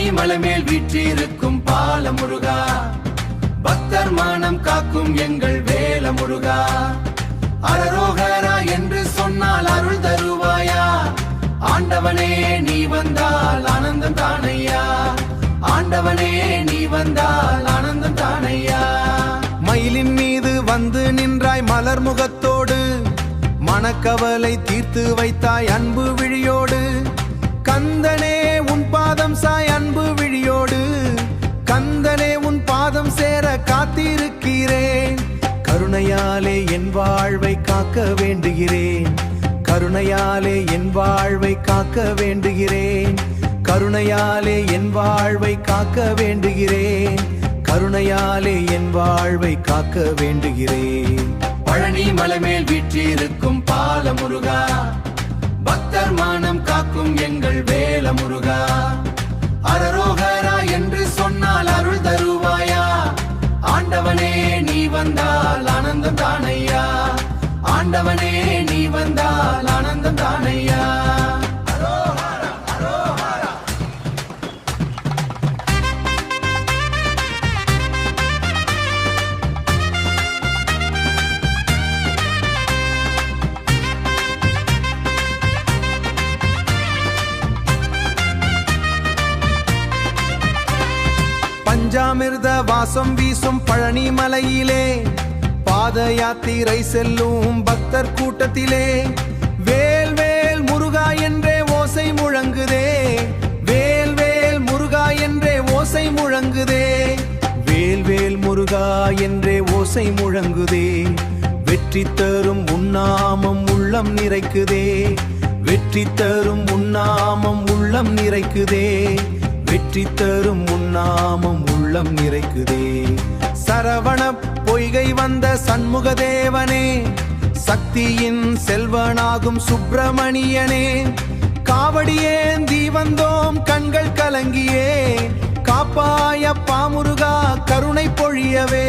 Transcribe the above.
பழனி மலைமேல் வீற்றிருக்கும் பால முருகா, பக்தர் மானம் காக்கும் எங்கள் வேல முருகா. அரரோகரா என்று சொன்னால் அருள் தருவாயா, ஆண்டவனே நீ வந்தால் ஆனந்தம் தானையா, ஆண்டவனே நீ வந்தால் ஆனந்தம் தானையா. மயிலின் மீது வந்து நின்றாய் மலர் முகத்தோடு, மனக்கவலை தீர்த்து வைத்தாய் அன்பு விழியோடு. கந்தனே உன் பாதம் சாய் அன்பு விழியோடு, கந்தனே உன் பாதம் சேர காத்திருக்கிறேன். கருணையாலே என் வாழ்வை காக்க வேண்டுகிறேன், கருணையாலே என் வாழ்வை காக்க வேண்டுகிறேன், கருணையாலே என் வாழ்வை காக்க வேண்டுகிறேன், கருணையாலே என் வாழ்வை காக்க வேண்டுகிறேன். பழனி மலைமேல் வீற்றிருக்கும் பால முருகா, பக்தர் மானம் காக்கும் எங்கள் வேல முருகா. அரரோகரா என்று சொன்னால் அருள் தருவாயா, ஆண்டவனே நீ வந்தால் ஆனந்தம் தானையா, ஆண்டவனே நீ வந்தால் ஆனந்தம் தானையா. பஞ்சாமிர்த வாசம் வீசும் பழனி மலையிலே, பாத யாத்திரை செல்லும் பக்தர் கூட்டத்திலே, வேல் வேல் முருகா என்றே ஓசை முழங்குதே, வேல் வேல் முருகா என்றே ஓசை முழங்குதே, வேல் வேல் முருகா என்றே ஓசை முழங்குதே. வெற்றி தரும் உன்னாமம் உள்ளம் நிறைக்குதே, வெற்றி தரும் உன்னாமம் உள்ளம் நிறைக்குதே, வெற்றி தரும் உன்னாமம் உள்ளம் நிறைக்குதே. சரவண பொய்கை வந்த சண்முகதேவனே, சக்தியின் செல்வனாகும் சுப்பிரமணியனே, காவடியேந்தி வந்தோம் கண்கள் கலங்கியே, காப்பாய பாமுருகா கருணை பொழியவே,